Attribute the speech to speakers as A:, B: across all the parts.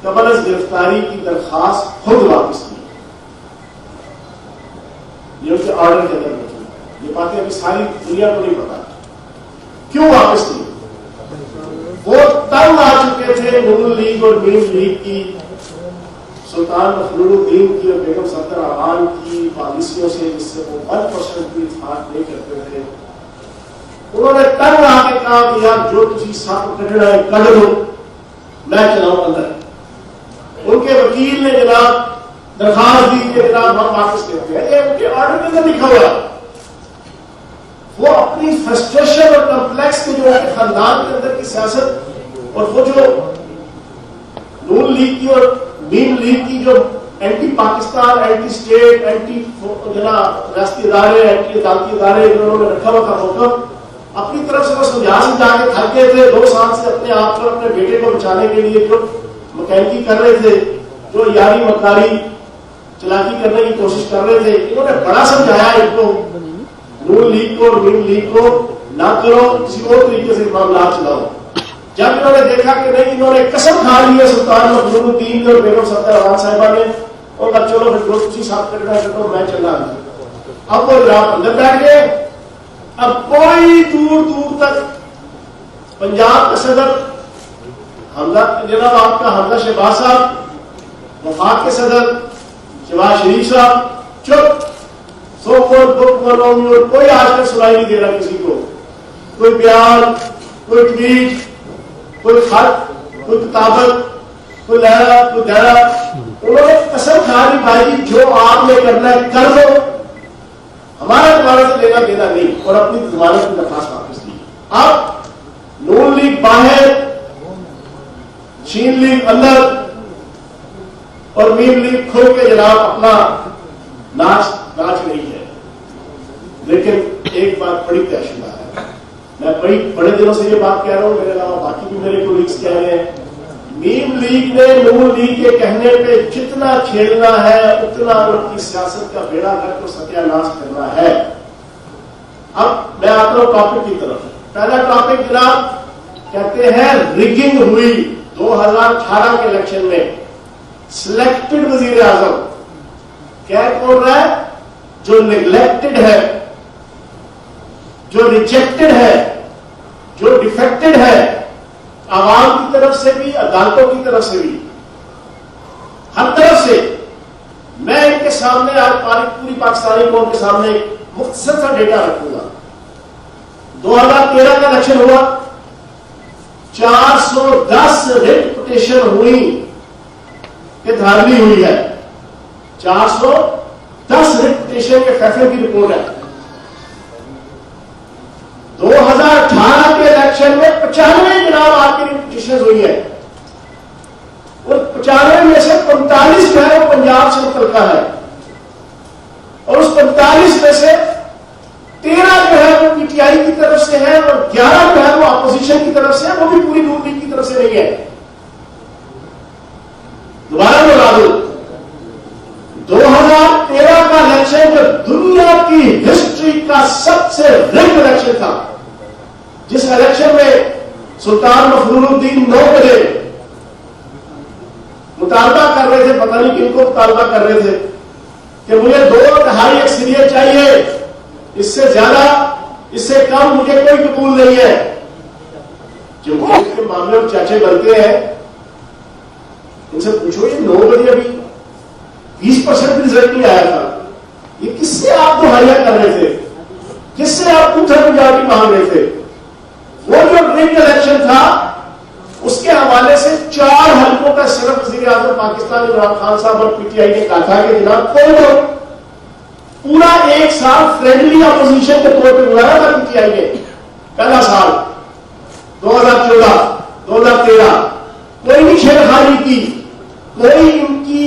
A: قبل از گرفتاری کی درخواست خود واپس کی. یہ ان کے آرڈر کے اندر موجود. یہ باتیں ابھی ساری دنیا کو نہیں پتا کیوں واپس کی. وہ تنگ آ چکے تھے نون لیگ اور مین لیگ کی، سلطان مفضول الدین کی اور بیگم صفدر اعوان کی پالیسیوں سے، جس سے وہ 1% بھی اتفاق نہیں کرتے تھے. انہوں نے تنگ آ کے کہا کہ یار جو تھی سب کٹڑا ہے کر دو، میں چلاؤں اندر. ان کے وکیل نے جناب درخواست دی کہ جناب ہم واپس کرتے ہیں. یہ ان کے آرڈر کے اندر لکھا ہوا ہے. وہ اپنی فرسٹریشن اور کمپلیکس کے جو ان کے خاندان کے اندر کی سیاست اور وہ جو نون لیگ کی اور مین لیگ کی جو anti Pakistan, anti state, anti جناب ریاستی ادارے، اینٹی عدالتی ادارے انہوں نے رکھا ہوا تھا حکم، اپنی طرف سے وہ سمجھا کے تھک گئے تھے. 2 سال سے اپنے آپ کو اپنے بیٹے کو بچانے کے لیے جو مکینکی کر رہے تھے، جو یاری مکاری چلاکی کرنے کی کوشش کر رہے تھے، انہوں نے بڑا سمجھایا ان کو، نون لیگ کو اور مین لیگ کو، نہ کرو، کسی اور طریقے سے معاملات چلاؤ. جب انہوں نے دیکھا کہ نہیں، انہوں نے قسم کھا لی ہے سلطان مفضول الدین اور بیگم صفدر اعوان صاحبہ نے، اور کہا چلو پھر جو کسی صاحب کرنا ہے کرو، میں چلا. اب وہ جناب اندر بیٹھ گئے. اب کوئی دور دور تک پنجاب کا صدر حمزہ جناب آپ کا حمزہ شہباز صاحب، وفاق کے صدر شہباز شریف صاحب چپ، سو کوئی آج تک سنائی نہیں دے رہا کسی کو. کوئی بیان، کوئی ٹویٹ، کوئی خط، کوئی کتابت، کوئی لہرا، کوئی دہرا. انہوں نے قسم کھا لی بھائی جو آپ نے کرنا ہے کر دو، ہمارا تمہارے سے لینا دینا نہیں، اور اپنی ضمانت کی درخواست واپس دی. اب نون لیگ باہر، شین لیگ اندر، اور مین لیگ کھل کے جناب اپنا ناچ رہی ہے. لیکن ایک بات بڑی طے شدہ ہے، میں بڑے دنوں سے یہ بات کہہ رہا ہوں، میرے علاوہ باقی بھی میرے کولیگز کہہ رہے ہیں، مین لیگ نے نون لیگ کے کہنے پہ جتنا کھیلنا ہے اتنا ان کی سیاست کا بیڑا گرک کو ستیہ ناش کرنا ہے. اب میں آتا ہوں ٹاپک کی طرف. پہلا ٹاپک جناب کہتے ہیں ریگنگ ہوئی 2018 کے الیکشن میں. سلیکٹڈ وزیر اعظم کہہ کون رہا ہے؟ جو نیگلیکٹڈ ہے، جو ریجیکٹڈ ہے، جو ڈیفیکٹڈ ہے، عوام کی طرف سے بھی، عدالتوں کی طرف سے بھی، ہر طرف سے. میں ان کے سامنے آج پوری پاکستانی قوم کے سامنے ایک مختصر سا ڈیٹا رکھوں گا. 2013 کا الیکشن ہوا، 410 ریٹ پٹیشن ہوئی کہ دھاندلی ہوئی ہے. 410 ریٹ پٹیشن کے فیصلے کی رپورٹ ہے. 2018 کے الیکشن میں 95 جناب آپ کی پٹیشن ہوئی ہے، اور 95 میں سے 45 جو ہے وہ پنجاب سے متعلقہ ہے، اور اس 45 میں سے 13 جو ہے وہ پی ٹی آئی کی طرف سے ہے، اور 11 جو ہے وہ اپوزیشن کی طرف سے ہے، وہ بھی پوری نون لیگ کی طرف سے نہیں ہے. دوبارہ بتا دوں، 2013 کا الیکشن جو دنیا کی ہسٹری کا سب سے رنگ الیکشن تھا، جس الیکشن میں سلطان مفضول الدین 9 بجے مطالبہ کر رہے تھے، پتہ نہیں کن کو مطالبہ کر رہے تھے کہ مجھے 2.5 اکثریت چاہیے، اس سے زیادہ، اس سے کم مجھے کوئی قبول نہیں ہے. جمہوریت کے معاملے میں چاچے بنتے ہیں، ان سے پوچھو یہ 9 بجے ابھی 20% بھی رزلٹ نہیں آیا تھا، یہ کس سے آپ دہائیاں کر رہے تھے، کس سے آپ پوچھا میجارٹی مانگ رہے تھے؟ وہ جو ڈرنک الیکشن تھا اس کے حوالے سے 4 حلقوں کا صرف وزیر اعظم پاکستان عمران خان صاحب اور پی ٹی آئی نے کہا تھا کہ جناب کوئی پورا 1 سال فرینڈلی اپوزیشن کے طور پہ بلایا تھا پی ٹی آئی نے. پہلا سال 2014 2013 کوئی نہیں چھیڑخانی کی، کوئی ان کی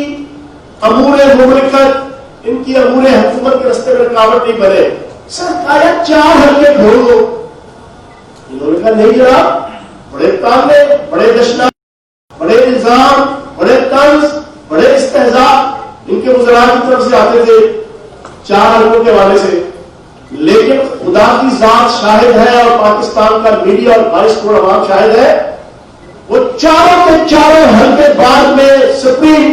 A: امور مملکت، ان کی امور حکومت کے راستے میں رکاوٹ نہیں بنے. صرف آیا 4 حلقے گھوڑ دو. انہوں نے کہا نہیں جناب، بڑے تانے، بڑے جشن، بڑے الزام، بڑے طنز، بڑے استہزاء ان کے وزراء کی طرف سے آتے تھے 4 حلقوں کے حوالے سے. لیکن خدا کی ذات شاہد ہے اور پاکستان کا میڈیا اور 22 کروڑ عوام شاہد ہے، وہ چاروں کے چاروں حلقے بعد میں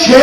A: 6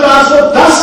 A: 410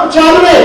A: 95,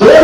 A: 2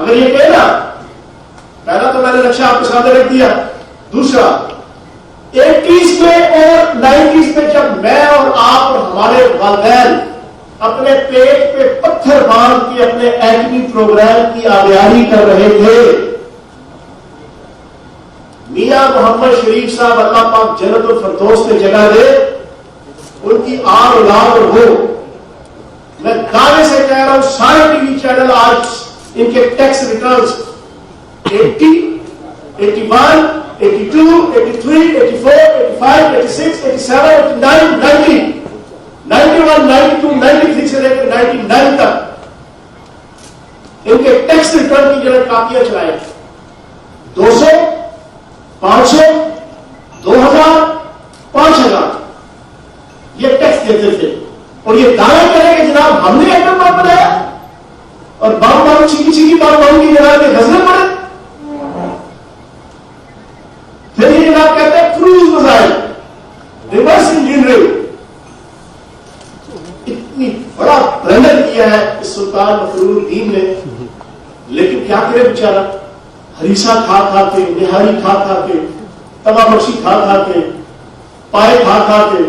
A: اگر یہ کہے نا، پہلا تو میں نے نقشہ آپ کے سامنے رکھ دیا، دوسرا 80s میں اور 90s میں جب میں اور آپ اور ہمارے والدین اپنے پیٹ پہ پتھر باندھ کے اپنے ایٹمی پروگرام کی آبیاری کر رہے تھے، میاں محمد شریف صاحب اللہ پاک جنت الفردوس میں جگہ دے، ان کی آر اولاد اور ہو، میں دعوے سے کہہ رہا ہوں سارے ٹی وی چینل آج ان کے ٹیکس ریٹرنز 80، 81، 82، 83، 84، 85، 86، 87، 89، 90، 91، 92، 93 سے لے کر 99 تک ان کے ٹیکس ریٹرن کی جگہ کاپیاں چلائیں، 200، 500، 2000، 5000 یہ ٹیکس دیتے تھے، اور یہ دعویٰ کریں کہ جناب ہم نے ایٹم بم بنایا، اور بم چیکی چیکی بم کی جناب کے غزلیں پڑے۔ پھر یہ جناب کہتے ہیں کروز میزائل، ریورس انجینئرنگ، اتنی بڑا بلندر کیا ہے اس سلطان مفرور الدین نے، لیکن کیا کرے بیچارہ، ہریسا کھا کھا کے، نہاری کھا کھا کے، توا بخشی کھا کھا کے، پائے کھا کھا کے،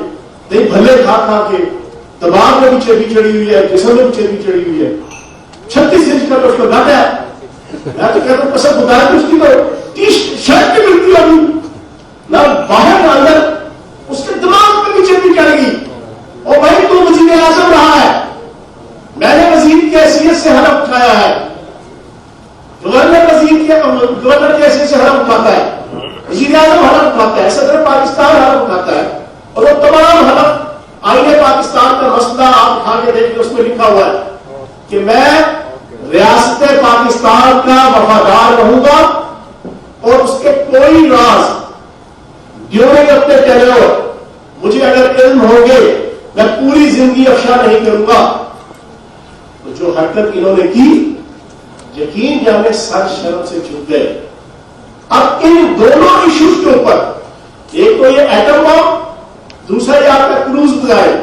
A: دہی بھلے کھا کھا کے، دماغ میں بھی چربی چڑھی ہوئی ہے، جسم میں بھی چربی چڑھی ہوئی ہے، 36 انچ کا اس کو گاٹا ہے، میں تو کہتا ہوں قسم خدا ہے کہ اس کی تو ٹی شرٹ بھی ملتی ہوگی نہ باہر نہ اندر، اس کے دماغ میں بھی چربی چڑھ گئی، اور بھائی تو وزیر اعظم رہا ہے، میں نے وزیر کی حیثیت سے حلف اٹھایا ہے، گورنر وزیر کے گورنر کی حیثیت سے حلف اٹھاتا ہے، وزیر اعظم حلف اٹھاتا ہے، صدر پاکستان حلف اٹھاتا ہے، اور وہ تمام حلف آئین پاکستان کا مسئلہ آپ اٹھا کے دیکھ لیں، اس میں لکھا ہوا ہے کہ میں ریاست پاکستان کا وفادار رہوں گا، اور اس کے کوئی راز ڈیورنگ اپنے ٹینیور مجھے اگر علم ہوں گے میں پوری زندگی افشا نہیں کروں گا۔ تو جو حرکت انہوں نے کی، یقین جانے سر شرم سے جھک گئے۔ اب ان دونوں ایشوز کے اوپر، ایک تو یہ ایٹم بم، دوسرا یہ آپ کا کروز میزائل۔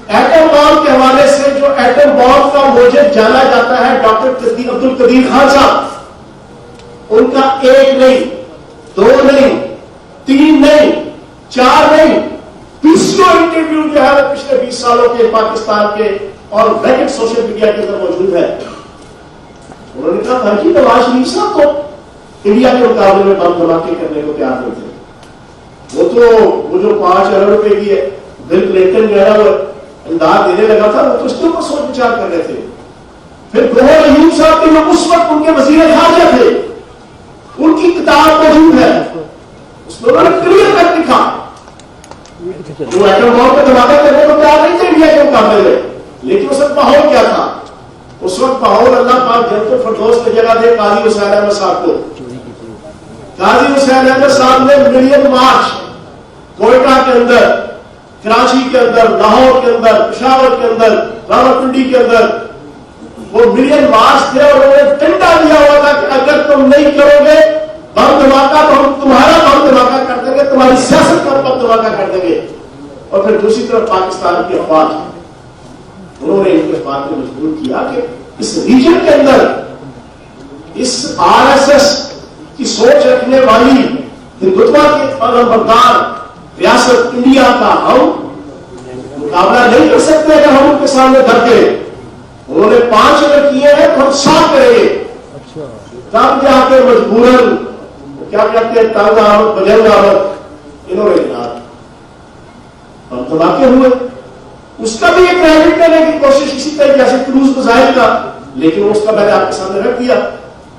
A: ایٹم بم کے حوالے سے جو ایٹم بم کا موجد جانا جاتا ہے ڈاکٹر عبد القدیر خان صاحب، ان کا 1 نہیں، 2 نہیں، 3 نہیں، 4 نہیں، 20 انٹرویو جو ہے وہ پچھلے 20 سالوں کے پاکستان کے اور ریکٹ سوشل میڈیا کے اندر موجود ہے۔ انہوں نے کہا تھا کہ نواز شریف صاحب تو انڈیا کے مقابلے میں بم دھماکے کرنے کو تیار نہیں تھے، وہ جو 5 ارب روپے کی بل کلنٹن جو ہے وہ امداد دینے لگا تھا، وہ تو اس کے اوپر سوچ وچار کر رہے تھے۔ پھر گوہر ایوب صاحب کے جو اس وقت ان کے وزیر خارجہ تھے، ان کی کتاب موجود ہے، اس میں انہوں نے کلیئر کر لکھا جو ایٹم بم پہ دھماکہ کرنے کو تیار نہیں تھے انڈیا کے مقابلے میں، لیکن اس وقت ماحول کیا تھا؟ اس وقت ماحول اللہ پاک جنت الفردوس میں جگہ دے قاضی حسین احمد صاحب کو۔ قاضی حسین احمد صاحب نے ملین مارچ کوئٹہ کے اندر، کراچی کے اندر، لاہور کے اندر، پشاور کے اندر، راولپنڈی کے اندر وہ ملین مارچ تھے، اور انہوں نے ٹنڈا دیا ہوا تھا کہ اگر تم نہیں کرو گے بم دھماکہ تو ہم تمہارا بم دھماکہ کر دیں گے، تمہاری سیاست کا بم دھماکہ کر دیں گے۔ اور پھر دوسری طرف پاکستان کی افواج، انہوں نے ان کے بات میں مجبور کیا کہ اس ریجن کے اندر اس RSS کی سوچ رکھنے والی ہندوتوا کے علمبردار ریاست انڈیا کا ہم مقابلہ نہیں کر سکتے اگر ہم ان کے سامنے ڈر گئے۔ انہوں نے 5 اگر کیے ہیں تو ہم 7 کریں گے، تب جا کے مجبوراً کیا کہتے ہیں تنگ آمد بجنگ آمد انہوں نے اور دھماکے ہوئے۔ اس کا بھی ایک کریڈٹ کرنے کی کوشش اسی طریقے سے کروز میزائل کا، لیکن اس کا میں نے آپ کے سامنے رکھ دیا۔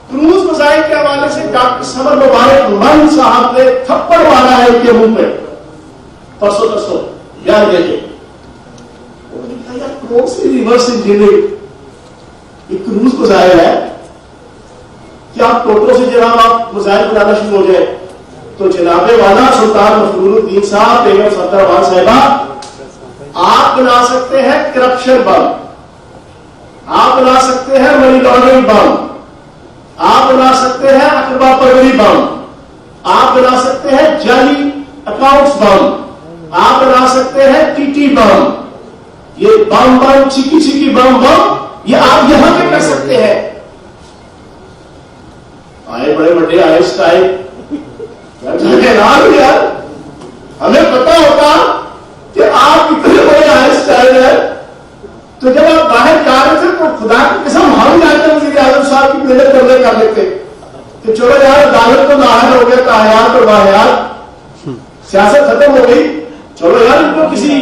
A: کروز میزائل کے حوالے سے ڈاکٹر سمر مبارک من صاحب نے تھپڑ مارا ہے ان کے منہ پہ پرسوں یاد دیکھیں، کون سی ریورس انجینئرنگ، یہ کروز میزائل ہے کیا آپ ٹوٹو سے جناب آپ میزائل بنانا شروع ہو جائے تو جناب والا سلطان مفرور الدین صاحب، بیگم صفدر امان صاحبہ، آپ بنا سکتے ہیں کرپشن بم، آپ بنا سکتے ہیں منی لانڈرنگ بم، آپ بنا سکتے ہیں اقربا پروری بم، آپ بنا سکتے ہیں جعلی اکاؤنٹس بم، آپ بنا سکتے ہیں TT بم، یہ بم بم چکی چکی بم بم یہ آپ یہاں پہ کر سکتے ہیں. آئے بڑے بڑے آئسٹ آئے یار ہمیں پتا ہوتا کہ آپ اتنے بڑے آئسٹ آئے ہیں تو جب آپ باہر جا رہے تھے تو خدا کی قسم ہم جاتے وزیر اعظم صاحب کی محنت کرنے کر لیتے کہ چلو یار داخل تو ظاہر ہو گیا تاحیات اور واحیات سیاست ختم ہو گئی. چلو یار ان کو کسی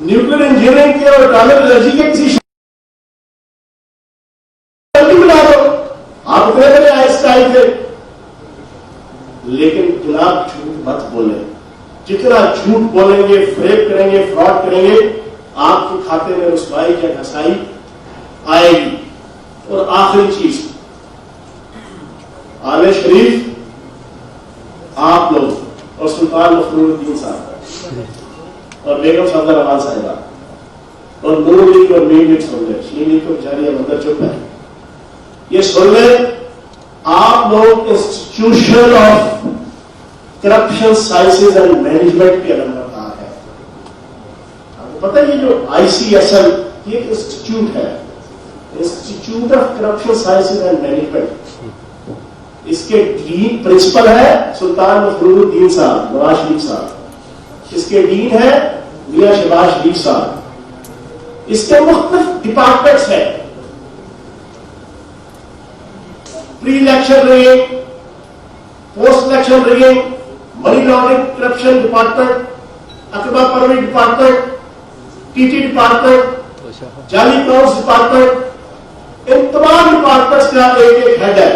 A: نیوکلیر انجینئرنگ کے اور اٹامک انرجی کے کسی بنا دو. آپ اتنے بڑے آئسٹ آئے تھے. لیکن جناب جھوٹ مت بولیں. جتنا جھوٹ بولیں گے فریب کریں گے فراڈ کریں گے آپ کے کھاتے میں رسوائی یا گھسائی آئے گی. اور آخری چیز آل شریف آپ لوگ اور سلطان مفرور الدین صاحب اور بیگم صفدر رحمان صاحبہ اور نور لیگ اور مین لیگ سن لیں. شین لیگ کو بیچاری اندر چپ ہے. یہ سن لیں آپ لوگ institution of corruption sciences and management کے علمبردار ہے. آپ کو پتہ ہے یہ جو ICSL یہ ایک انسٹیٹیوٹ ہے, institute of corruption sciences and management. اس کے ڈین پرنسپل ہے سلطان مفرور الدین صاحب نواز شریف صاحب. اس کے ڈین ہے میاں شہباز شریف صاحب. اس کے مختلف ڈپارٹمنٹس ہیں. Pre election rigging, post election rigging, money laundering corruption department, اقبا پروری ڈپارٹمنٹ, TT ڈپارٹمنٹ, جعلی اکاؤنٹس ڈپارٹمنٹ. ان تمام ڈپارٹمنٹس کا ایک ایک ہیڈ ہے.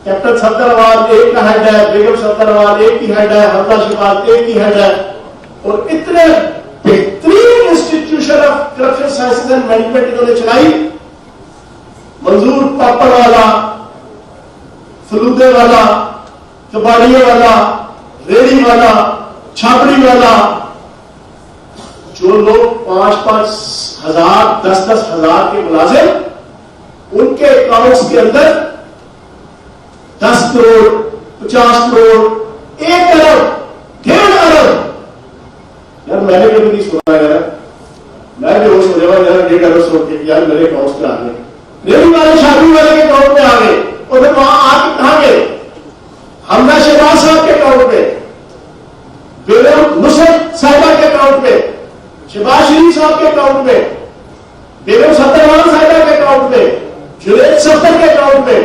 A: کیپٹن صفدر رحمان ایک کا ہیڈ ہے, بیگم صفدر رحمان ایک کی ہیڈ ہے, حمزہ شہباز ایک کی ہیڈ ہے. اور اتنے بہترین institution of corruption sciences and management انہوں نے چلائی. منظور پاپڑ والا, فلودے والا, کباڑیے والا, ریڑھی والا, چھاپڑی والا, جو لوگ 5,000 10,000 کے ملازم ان کے اکاؤنٹس کے اندر 10 کروڑ 50 کروڑ 1 ارب 1.5 ارب. یار میں نے کبھی نہیں سنا یار, میں بھی ہوش ہو جاؤں یار 1.5 ارب سوچ کے یار میرے اکاؤنٹس پہ آ گئے, ریڑھی والے شادی والے کے اکاؤنٹ پہ آ گئے. اور پھر وہاں آ کے کہاں گئے؟ حمزہ شہباز صاحب کے اکاؤنٹ پہ, بیگم نصرت صاحبہ کے اکاؤنٹ پہ, شہباز شریف صاحب کے اکاؤنٹ پہ, بیگم صفدر رحمان صاحبہ کے اکاؤنٹ پہ, جنید صفدر کے اکاؤنٹ پہ.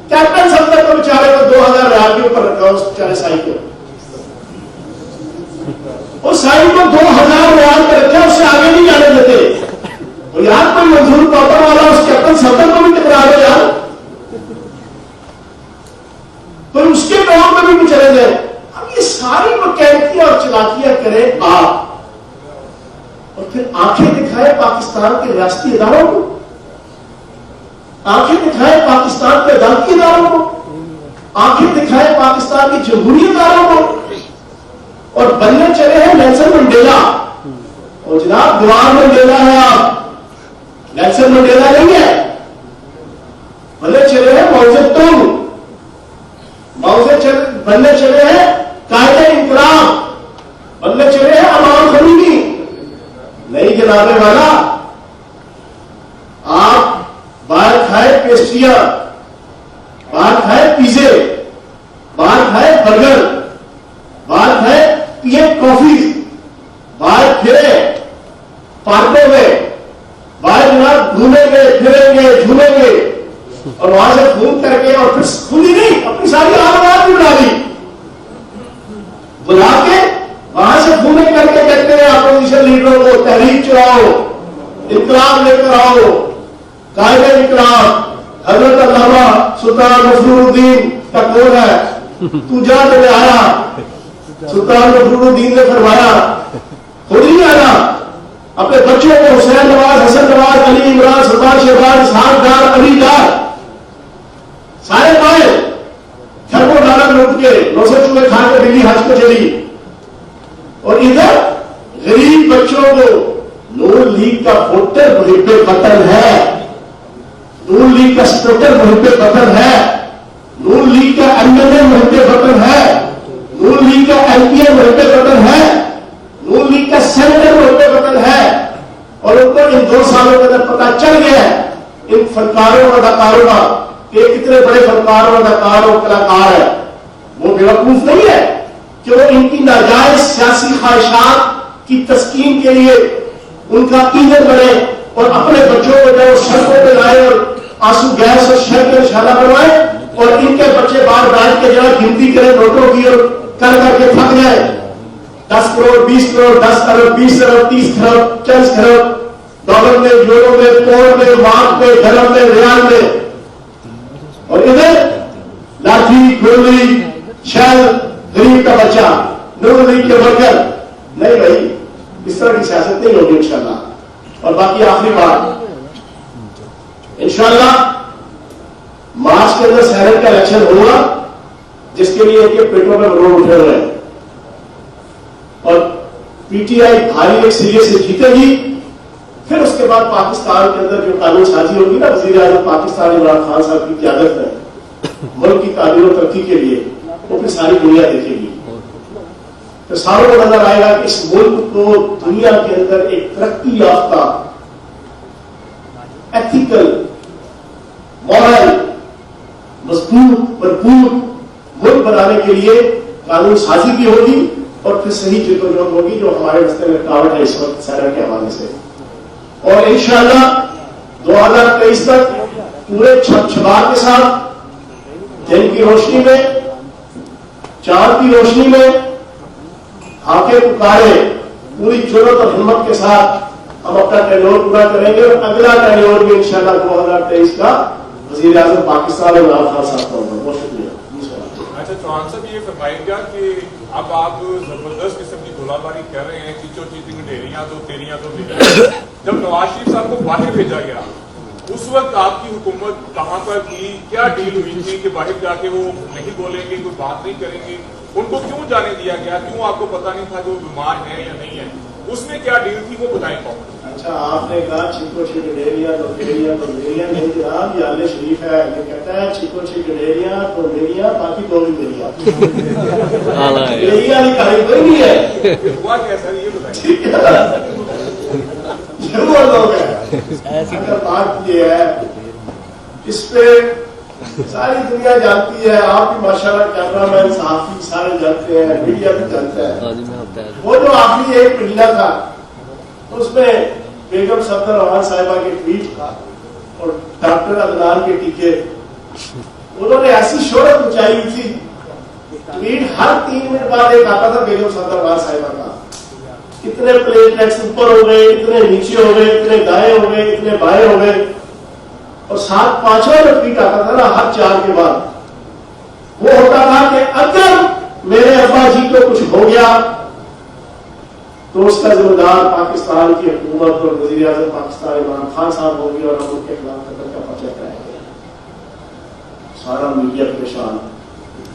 A: کیپٹن صفدر کو بیچارے کو 2,000 ریال کے اوپر رکھا اس بیچارے سائی کو, اس سائی کو 2,000 ریال پہ رکھا, اس سے آگے نہیں جانے دیتے. اور یار کوئی منظور پاپڑ والا اس کیپٹن صفدر کو بھی ٹکرا دے یار, تو اس کے کام میں بھی چلے جائیں. اب یہ ساری مکینکی اور چلاکیاں کریں آپ, اور پھر آنکھیں دکھائے پاکستان کے ریاستی اداروں کو, آنکھیں دکھائے پاکستان کے عدالتی اداروں کو, آنکھیں دکھائے پاکستان کے جمہوری اداروں کو, اور بننے چلے ہیں نیلسن منڈیلا. اور جناب گوار منڈیلا ہے آپ, نیلسن منڈیلا نہیں ہے. بننے چلے ہیں موزے تنگ, بننے چلے ہیں قائد انقلاب, بننے چلے ہیں امام خمینی. نہیں جناب والا, آپ باہر کھائے پیسٹریاں, باہر کھائے پیزے, باہر کھائے برگر, باہر کھائے پیے کافی, باہر پھرے پارکوں میں, باہر جناب گھومیں گے پھریں گے جھولیں گے, اور وہاں سے خون کر کے, اور پھر خود ہی نہیں اپنی ساری آواز بھی بنا لی, بلا کے وہاں سے خون کر کے کہتے ہیں اپوزیشن لیڈروں کو تحریک چلاؤ, انقلاب لے کر آؤ, قائد انقلاب حضرت علامہ سلطان مفرور الدین کا قول ہے, تو جا تو لے آیا. سلطان مفرور الدین نے فرمایا خود نہیں آیا, اپنے بچوں کو حسین نواز, حسن نواز, علی عمران, سلطان شہباز, اسحاق ڈار, علی ڈار سارے پائے, گھر کو ڈالا لوٹ کے 900 چوہے کھا کے دلی حج کو چلی. اور ادھر غریب بچوں کو نور لیگ کا ووٹر محب وطن ہے, نور لیگ کا سپورٹر محب وطن ہے, نور لیگ کا MLA محب وطن ہے, نور لیگ کا MPA محب وطن ہے, نور لیگ کا سینیٹر محب وطن ہے. ان 2 سالوں کے اندر پتہ چل گیا ہے ان فنکاروں اور اداکاروں کا کہ کتنے بڑے فنکار اور اداکار اور کلاکار ہے، وہ بیوقوف نہیں ہے کہ وہ ان کی ناجائز سیاسی خواہشات کی تسکین کے لیے ان کا ایندھن بنے اور اپنے بچوں کو جو سڑکوں پہ لائے اور آنسو گیس اور شہر کے نشانہ بنوائے اور ان کے بچے باہر بیٹھ کے جہاں گنتی کریں نوٹوں کی اور کر کر کے تھک جائے 10 کروڑ 20 کروڑ 10 ارب 20 ارب 30 کروڑ 40 کروڑ ڈالر میں یورو میں پاؤنڈ میں مارک میں ڈرم میں ریال میں، اور ادھر لاٹھی گولی شہر غریب کا بچہ نور لیگ کے ورکر. نہیں بھائی، اس طرح کی سیاست نہیں ہوگی انشاءاللہ. اور باقی آخری بات، انشاءاللہ مارچ کے اندر سینٹ کا الیکشن ہوگا جس کے لیے کہ پیٹوں میں روڈ اٹھے ہوئے ہیں اور پی ٹی آئی بھاری ایک سیریز سے جیتے گی. پھر اس کے بعد پاکستان کے اندر جو قانون سازی ہوگی نا، وزیر اعظم پاکستان عمران خان صاحب کی قیادت میں ملک کی تعمیر و ترقی کے لیے، وہ پھر ساری دنیا دیکھے گی. تو ساروں کو نظر آئے گا کہ اس ملک کو دنیا کے اندر ایک ترقی یافتہ ایتھیکل مورل مضبوط بھرپور ملک بنانے کے لیے قانون سازی بھی ہوگی اور پھر صحیح جدوجہد ہوگی جو ہمارے راستے میں رکاوٹ ہے اس وقت سینٹ کے حوالے سے. اور انشاءاللہ 2023 تک پورے چھپ چھپار کے ساتھ دن کی روشنی میں چاند کی روشنی میں ہاکے پکارے پوری جرات اور ہمت کے ساتھ ہم اپنا ٹینور پورا کریں گے اور اگلا ٹینور بھی انشاءاللہ 2023 کا وزیر اعظم پاکستان عمران خان صاحب کا ہوگا. بہت شکریہ.
B: اچھا چوہان صاحب یہ فرمائیں گا کہ اب آپ زبردست قسم کی گولہ باری کر رہے ہیں، چیچو چیٹنگ ڈیریاں تو تیریاں تو جب نواز شریف صاحب کو باہر بھیجا گیا اس وقت آپ کی حکومت کہاں پر تھی؟ کیا ڈیل ہوئی تھی کہ باہر جا کے وہ نہیں بولیں گے، کوئی بات نہیں کریں گے؟ ان کو کیوں جانے دیا گیا؟ کیوں آپ کو پتا نہیں تھا کہ وہ بیمار ہے یا نہیں ہے؟ اس میں کیا ڈیل تھی وہ بتائیں کون؟
A: اچھا آپ نے کہا چیکو چیکڈیریا تو ڈیریا تو میریا نہیں جناب، یہ آل شریف ہے، یہ کہتا ہے چیکو چیکڈیریا تو میریا باقی دو بھی میریا. میریا نہیں کہانی کوئی نہیں ہے.
B: ہوا کیسا یہ بتائیں.
A: ٹھیک ہے ضرور لوگ ہیں. اگر بات یہ ہے اس پہ ساری دنیا جانتی ہے، آپ بھی ماشاءاللہ کیمرہ مین صحافی سارے جانتے ہیں، میڈیا بھی جانتا ہے. وہ جو آخری ایک مہینہ تھا اس میں بیگم صفدر رحمان صاحبہ کے ٹویٹ تھا اور ڈاکٹر عدنان کے ٹیکے، انہوں نے ایسی شہرت مچائی ہوئی تھی. ٹویٹ ہر 3 منٹ بعد ایک آتا تھا بیگم صفدر رحمان صاحبہ کا. کتنے پلیٹلیٹس اوپر ہو گئے، اتنے نیچے ہو گئے، اتنے دائیں ہو گئے، اتنے بائیں ہو گئے، اور 7-5واں جو ٹویٹ آتا تھا نا ہر 4 کے بعد وہ ہوتا تھا کہ اگر میرے ابا جی کو کچھ ہو گیا تو اس کا ذمہ دار پاکستان کی حکومت اور وزیر اعظم پاکستان عمران خان صاحب ہوگی اور ہم ان کے خلاف قتل کا پرچہ کرائیں گے. سارا میڈیا پریشان،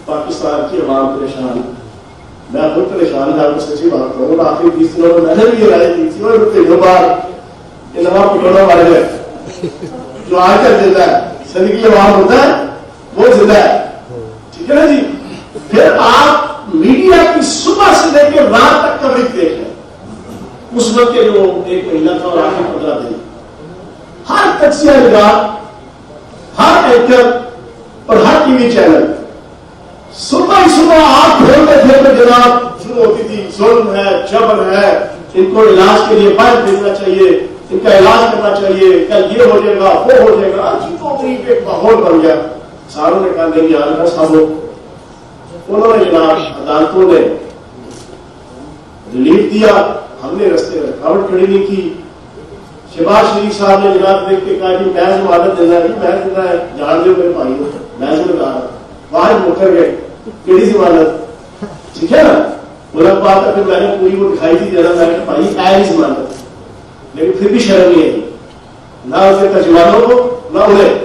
A: پاکستان کی عوام پریشان، میں خود پریشان تھا. سچی بات کروں گا آخری 20 دنوں میں نے بھی یہ رائے دی تھی اور یہ نواں پٹولا والے جو آج تک زندہ ہے، صدیقی عوام ہوتا ہے وہ زندہ ہے. ٹھیک ہے نا جی. پھر آپ میڈیا کی صبح سے لے کے رات تک کوریج دیکھیں اس وقت کے جو 1 مہینہ تھا اور آخری 15 دن، ہر تجزیہ نگار، ہر اینکر اور ہر ٹی وی چینل صبح ہی صبح آپ کھولتے تھے جناب شروع ہوتی تھی ظلم ہے، جبر ہے، ان کو علاج کے لیے باہر بھیجنا چاہیے، ان کا علاج کرنا چاہیے، کل یہ ہو جائے گا وہ ہو جائے گا. عجیب و غریب ایک ماحول بن گیا. ساروں نے کہا نہیں یار صاحب، انہوں نے جناب عدالتوں نے ریلیف دیا، ہم نے رستے میں رکاوٹ کھڑی نہیں کی. شہباز شریف صاحب نے جناب دیکھ کے کہا کہ میں ضمانت دینا ہے، میں دینا ہے، جان دو میرے بھائی کو، میں ذمہ دار ہوں. باہر مکر گئے، کیڑی ضمانت؟ ٹھیک ہے نا. بلا بات ہے. پھر میں نے پوری وہ دکھائی تھی جناب، میں نے بھائی ہے ہی ضمانت، لیکن پھر بھی شرم نہیں آئی نہ اس کے ترجمانوں کو نہ انہیں.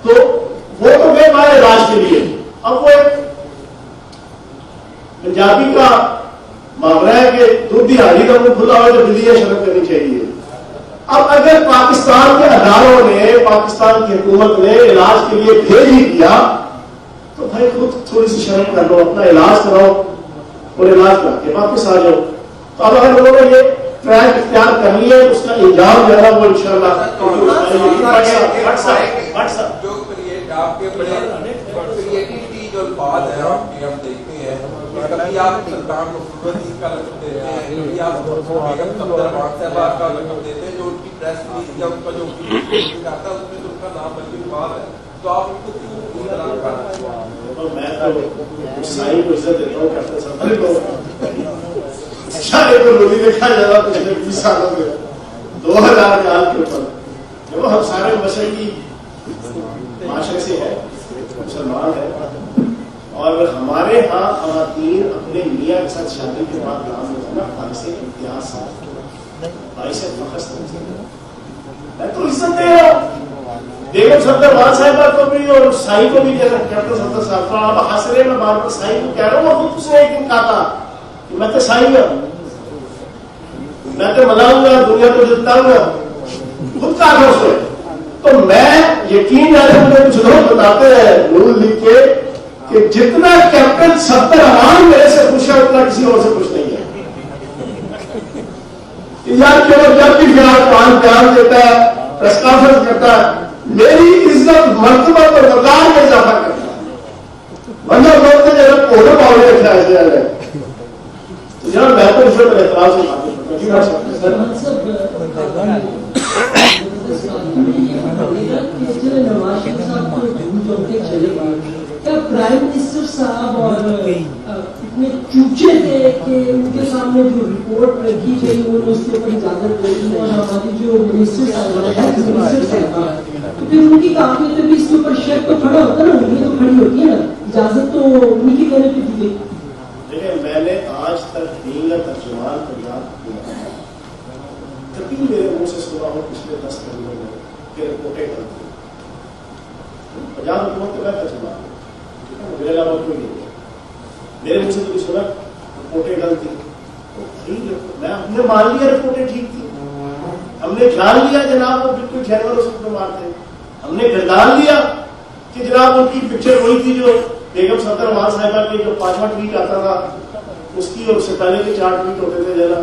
A: تو وہ تو گئے ہمارے علاج کے لیے. اب وہ ایک پنجابی کا معاملہ ہے کہ دودھ دہاڑی کا منہ کھلا ہوا تو بلیاں شرم کرنی چاہیے. اب اگر پاکستان کے اداروں نے، پاکستان کی حکومت نے علاج کے لیے بھیج ہی دیا تو بھائی خود تھوڑی سی شرم کر لو، اپنا علاج کراؤ اور علاج کرا کے واپس آ جاؤ. تو اب اگر لوگوں نے یہ ٹریک اختیار کر لیا اس کا انجام جو ہے وہ انشاءاللہ
C: جو آپ کے بڑے کریٹیوٹی جو الفاظ ہیں آپ کے ہم دیکھتے ہیں کبھی آپ سلطان مفروض کا لقب دے رہے ہیں کبھی آپ بیگم صفدر امان صاحبہ کا لقب دیتے ہیں جو ان کی پریس ریلیز یا ان کا جو آتا ہے اس میں تو ان کا نام بلکہ الفاظ ہے تو آپ ان کو کیوں اس طرح کر
A: میں تو عیسائی کو عزت دیتا ہوں کہتے سفر کو شاید کو لوگی دیکھا جائے پچھلے 20 سالوں میں 2000 سال کے اوپر جب ہم سارے مشرقی معاشرے سے ہے مسلمان ہے اور ہمارے ہاں خواتین اپنے میاں کے ساتھ شادی کے بعد کام ہوتا نا باعث امتیاز باعث فخر سمجھتے میں تو عزت دے رہا ہوں بیگم صفدر امان صاحبہ کو بھی اور سائی کو بھی کہتے صفدر صاحب کو آپ حسرے میں بار بار سائی کو کہہ رہا ہوں وہ خود اس نے ایک دن کہا تھا کہ میں تو سائی ہوں میں تو مناؤں گا دنیا کو جتاؤں گا خود کہا تھا اس نے تو میں یقین ہے مجھے کچھ لوگ بتاتے ہیں نون لیگ کے کہ جتنا کیپٹن صفدر امان میرے سے خوش ہے اتنا کسی اور سے خوش نہیں ہے یار کیوں جب بھی بیان دیتا ہے پریس کانفرنس کرتا ہے میری عزت مرتبہ پر مقدار میں اضافہ کرتا ہے ورنہ لوگ نے جب کوڑے پاؤڈے رکھا ہے یار میں تو اس پر اعتراض سے
D: کیا پرائم منسٹر صاحب اور اتنے چوچے تھے کہ ان کے سامنے جو رپورٹ رکھی گئی انہوں نے اس کے اوپر اجازت دی اور ہماری جو منسٹر صاحب تو پھر ان کی کافی بھی اس کے اوپر شک تو کھڑا ہوتا ہے نا انہیں تو کھڑی ہوتی ہے نا اجازت تو انہیں کی کہنے پہ دی گئی.
A: دیکھیں میں نے آج تک دین ترجمان فریاد کیا کبھی میرے منہ سے سنا ہو پچھلے 10 مہینوں میں کہ رپورٹیں کرتی پنجاب حکومت کا ترجمان میرے علاوہ کوئی نہیں ہے میرے منہ سے تو سنا رپورٹیں غلط تھی میں ہم نے مان لیا رپورٹیں ٹھیک تھی ہم نے جان لیا جناب وہ بالکل جانور اس کو مارتے ہم نے گردان لیا کہ جناب ان کی پکچر وہی تھی جو بیگم صفدر امان صاحبہ کے جو 5واں ٹویٹ آتا تھا اس کی اور اس سے پہلے کے 4 ٹویٹ ہوتے تھے جنا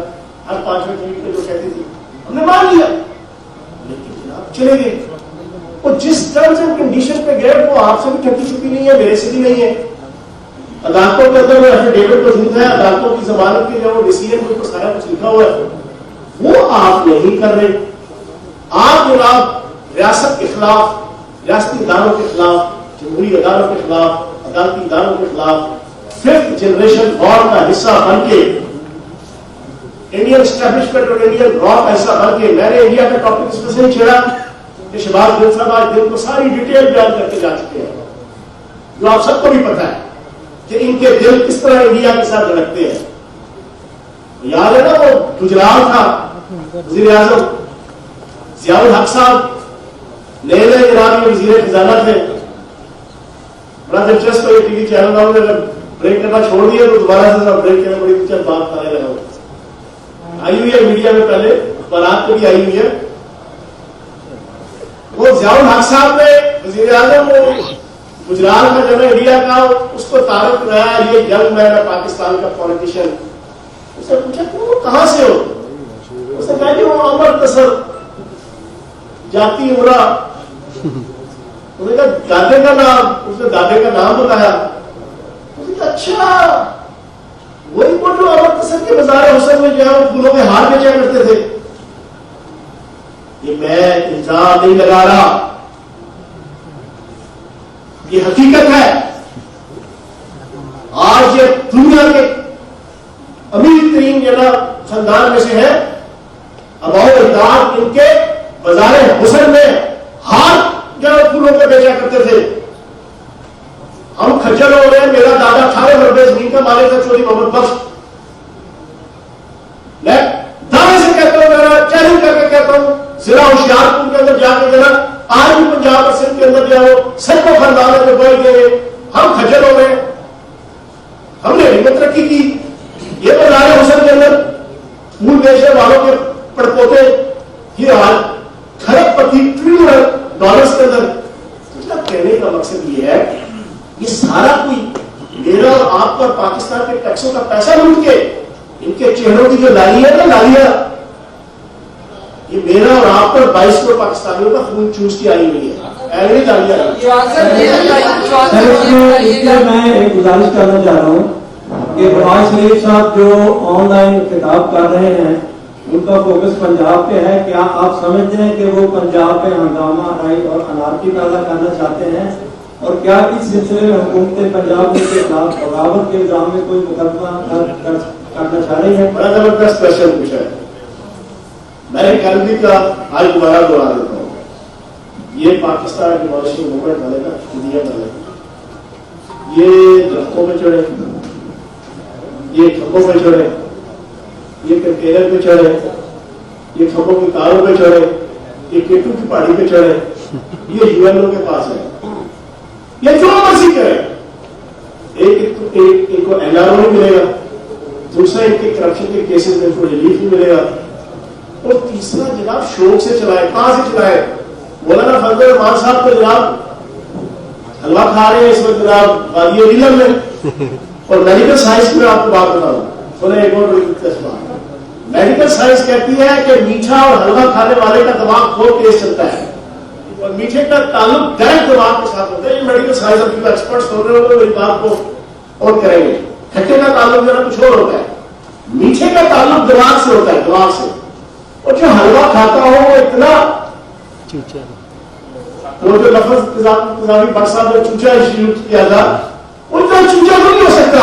A: ہر 5ویں ٹویٹ پہ جو کہتی تھی ہم نے مان لیا لیکن جناب چلے گئے وہ جس ٹرمز اینڈ کنڈیشن پہ گئے وہ آپ سے بھی ٹھکی چکی نہیں ہے میرے سے بھی نہیں ہے عدالتوں کے اندر وہ ایفیڈیوٹ موجود ہے عدالتوں کی ضمانت کے جو وہ ڈیسیجن کے اوپر سارا کچھ لکھا ہوا ہے وہ آپ نہیں کر رہے آپ جناب ریاست کے خلاف ریاستی اداروں کے خلاف جمہوری اداروں کے خلاف عدالتی اداروں کے خلاف 5th جنریشن وار کا حصہ بن کے انڈین اسٹیبلشمنٹ اور انڈین را کا حصہ بن کے میں نے انڈیا کا ٹاپک اس میں سے نہیں چھیڑا کہ شہباز گل صاحب آج دن کو ساری ڈیٹیل بیان کر کے جا چکے ہیں جو آپ سب کو بھی پتا ہے کہ ان کے دل کس طرح انڈیا کے ساتھ دھڑکتے ہیں یاد ہے نا وہ گجرات تھا وزیر اعظم ضیاء الحق صاحب نئے نئے جناب وزیر خزانہ تھے بڑا دلچسپ ہے ٹی وی چینل والوں نے اگر بریک کرنا چھوڑ دیا تو دوبارہ سے بریک کرنا بڑی دلچسپ بات کرنے لگا آئی ہوئی ہے میڈیا میں پہلے اخبارات میں بھی آئی ہوئی ہے وہ ضیاء الحق صاحب نے وزیر اعظم گجرات کا جو ہے انڈیا کا اس کو تعارف کرایا یہ ینگ مین ہے پاکستان کا پالیٹیشین اس نے پوچھا تم کہاں سے ہو اس نے کہا کہ وہ امرتسر جاتی عمرہ انہوں نے کہا دادے کا نام اس نے دادے کا نام بتایا اس نے کہا اچھا وہی وہ جو امرتسر کے مزار حسن میں جو ہے وہ پھولوں کے ہار بیچا کرتے تھے یہ میں الزام نہیں لگا رہا یہ حقیقت ہے آج یہ دنیا کے امیر ترین جگہ خاندان میں سے ہے اباؤ اجداد ان کے بازار حسن میں ہار جگہ پھولوں کو بیچا کرتے تھے ہم کھجل ہو رہے ہیں میرا دادا 18 مربے زمین کا مالک تھا چودھری محمد بخش میں دعوے سے کہتا ہوں میرا چیلنج کر کے کہتا ہوں ضلع ہوشیارپور کے اندر جا کے دینا آج بھی پنجاب اور سندھ کے اندر جاؤ سینکڑوں خاندان میں بڑھ گئے ہم کھجل ہو گئے ہم نے نہیں ترقی کی یہ بازار حسن کے اندر پھول بیچنے والوں کے پڑپوتے یہ حال کھرب پتی $1 ٹریلین کے اندر کہنے کا مقصد یہ ہے یہ سارا کوئی میرا اور آپ پر پاکستان کے ٹیکسوں کا پیسہ لوٹ کے ان کے چہروں کی جو لالی ہے نا لالیاں یہ میرا اور آپ پر 22 کروڑ پاکستانیوں کا خون چوس کی آئی ہوئی ہے، ایوریج آئی ہے۔
E: میں ایک گزارش کرنا چاہ رہا ہوں کہ نواز شریف صاحب جو آن لائن خطاب کر رہے ہیں ان کا فوکس پنجاب پہ ہے، کیا آپ سمجھتے ہیں کہ وہ پنجاب پہ ہنگامہ رائی اور انارکی پیدا کرنا چاہتے ہیں؟ اور کیا اس سلسلے میں حکومت پنجاب کے خلاف بغاوت کے الزام میں کوئی مقدمہ کرنا چاہ رہی ہے؟
A: بڑا زبردست کوشچن پوچھا ہے، میں نے کل بھی کا آج دوبارہ دوہرا دیتا ہوں، یہ پاکستان ڈیمولشنگ موومنٹ والے نا دنیا والے یہ درختوں پہ چڑھے، یہ کھمبوں پہ چڑھے، یہ کنٹینر پہ چڑھے، یہ کھمبوں کی تاروں پہ چڑھے، یہ کیٹو کی پہاڑی پہ چڑھے، یہ یو این او کے پاس ہے، یہ جو مرضی کرے، ایک کو ایل آر او نہیں ملے گا، دوسرا ایک کے کرپشن کے کیسز میں کو ریلیف نہیں ملے گا، اور تیسرا جناب شوق سے چلائے، کہاں سے چلائے؟ مولانا فضل الرحمان صاحب تو جناب حلوہ کھا رہے ہیں اس وقت جناب وادی نیلم میں، اور میڈیکل سائنس میں آپ کو بات بتاؤں، سنیں ایک اور بڑی دلچسپ بات، میڈیکل سائنس کہتی ہے کہ میٹھا اور حلوہ کھانے والے کا دماغ بہت تیز چلتا ہے، اور میٹھے کا تعلق ڈائریکٹ دماغ کے ساتھ ہوتا ہے۔ یہ میڈیکل سائنس اب ایکسپرٹس ہو رہے ہو میری بات کو اور کریں گے، کھٹے کا تعلق ذرا کچھ اور ہوتا ہے، میٹھے کا تعلق دماغ سے ہوتا ہے، دماغ سے، اور جو حلوہ کھاتا ہو وہ اتنا، وہ جو لفظ نظامی بٹ صاحب نے چوچا یوز کیا تھا اتنا چوچا تو نہیں ہو سکتا۔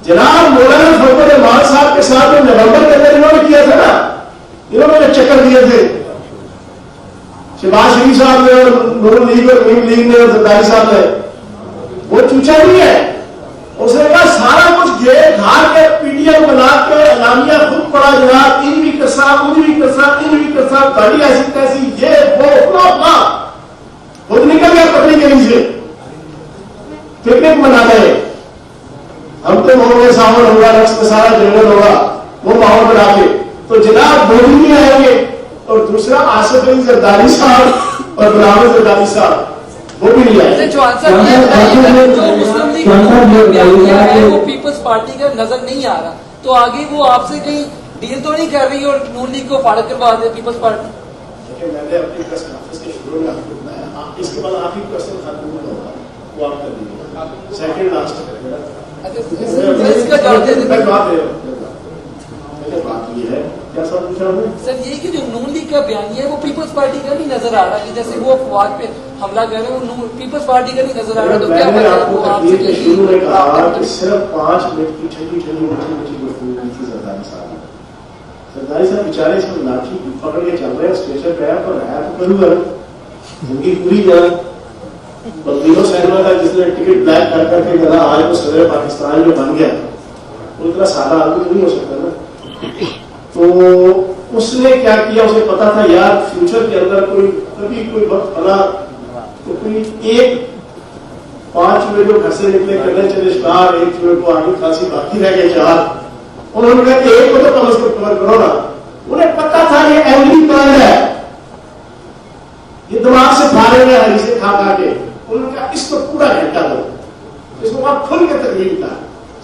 A: جناب مولانا فضل الرحمان صاحب کے ساتھ جو نومبر کے اندر انہوں نے کیا تھا نا، انہوں نے چکر دیے تھے شہباز شریف صاحب نے اور نور لیگ اور نیم لیگ نے اور زرداری صاحب نے، وہ چوچا نہیں ہے، اس نے کہا سارا کچھ گھیر گھار کے پی ٹی ایم بنا کے اعلامیہ خود پڑا جناب، ان بھی قصہ ان بھی قصہ ان بھی قصہ، گاڑی ایسی تیسی، یہ وہ اپنا خود نکل گیا پتنی کے نیچے پکنک منا رہے، ہم تو ہوگے ساون ہوگا، رقص کا سارا جنگل ہوگا، وہ ماحول بنا کے، تو جناب مودی نہیں آئیں گے، اور دوسرا آصف علی زرداری صاحب اور غلام زرداری صاحب وہ بھی نہیں آئے۔
F: جو مسلم لیگ ہے وہ پیپلز پارٹی کا نظر نہیں آ رہا، تو آگے وہ آپ سے کہیں ڈیل تو نہیں کر رہی اور نون لیگ کو فارغ کروا دے پیپلز پارٹی؟
A: میں نے اپنی پریس کانفرنس کے شروع میں آپ کو بتایا، اس کے بعد آپ ہی کوشچن ختم ہوگا وہ آپ کر دیجیے، سیکنڈ لاسٹ بات یہ ہے، کیا سوال پوچھا ہم نے؟
F: سر یہ کہ جو نون لیگ کا بیانیہ ہے وہ پیپلز پارٹی کا نہیں نظر آ رہا کہ جیسے وہ افواج پہ حملہ کر رہے ہیں وہ پیپلز پارٹی کا نہیں نظر آ رہا، تو کیا
A: میں نے آپ کو تقریر کے شروع میں کہا کہ صرف 5 منٹ کی ٹھنڈی ٹھنڈی میٹھی میٹھی گفتگو کی تھی زرداری صاحب نے۔ زرداری صاحب بیچارے اس میں لاٹھی پکڑ کے چل رہے ہیں اسٹیشن پہ، پر ہے تو کروں گا زندگی پوری جان بلدینوں سینما کا جس نے ٹکٹ بلیک کر کر کے کہا آج وہ صدر پاکستان جو بن گیا، وہ اتنا سادہ آدمی نہیں ہو سکتا نا۔ تو اس نے کیا کیا، اسے پتا تھا یار فیوچر کے اندر کوئی کبھی کوئی وقت بنا تو کوئی ایک 5 چوہے جو گھر سے نکلے کرنے چلے شکار، ایک چوہے کو آگے خاصی باقی رہ گئے 4، انہوں نے کہا کہ ایک کو تو کم از کم کور کرو نا۔ انہیں پتا تھا یہ ایوری پلان ہے، یہ دماغ سے پھاڑے گئے ہری سے کھا کھا کے، انہوں نے کہا اس کو پورا گھنٹہ دو، اس کو آپ کھل کے تقریر کا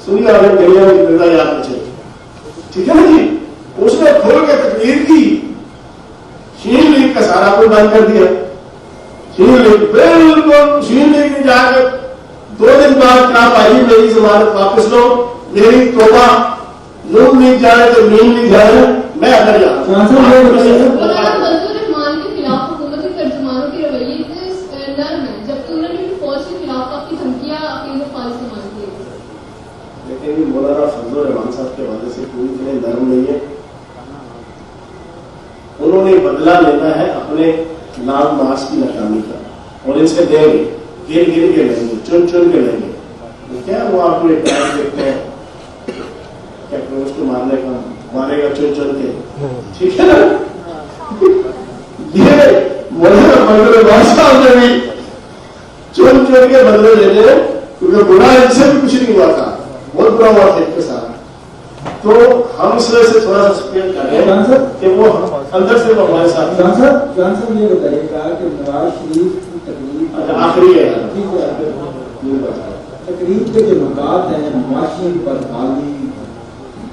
A: سنی آگے گڑیا میں گردا یاد بچے، ٹھیک ہے نا جی؟ اس نے کھول کے تقریر کی، شین لیگ کا سارا کوئی بند کر دیا، شین لیگ بالکل، شین لیگ نے جا کر 2 دن بعد کہا بھائی میری ضمانت واپس لو، میری توبہ، نون لیگ جائے تو نیم لیگ جائے، میں اندر جا رہا ہوں۔ لیکن مولانا فضل الرحمان صاحب کے حوالے سے کوئی اتنے نرم نہیں ہے، انہوں نے بدلہ لینا ہے اپنے نام مارچ کی ناکامی کا، اور ان سے دیں گے، گر گر کے لیں گے، چن چن کے لیں گے۔ کیا وہ آپ کو ایک ٹائم دیکھتے ہیں کیا اس کو مارنے کا، مارے گا چن چن کے، ٹھیک ہے نا؟ یہ مولانا فضل الرحمان صاحب نے بھی چن چن کے بدلے لینے، کیونکہ برا ان سے بھی کچھ نہیں ہوا تھا، بہت برا ہوا تھا کے ساتھ۔ تو ہم اس وجہ سے تھوڑا سا سپیئر کر رہے ہیں کہ وہ اندر سے وہ ہمارے ساتھ
E: جان صاحب یہ بتائیے گا کہ نواز شریف کی تقریر
A: آخری ہے
E: تقریر کے جو نکات ہیں، معاشی برحالی،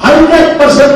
A: 100%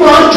A: 5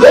A: 2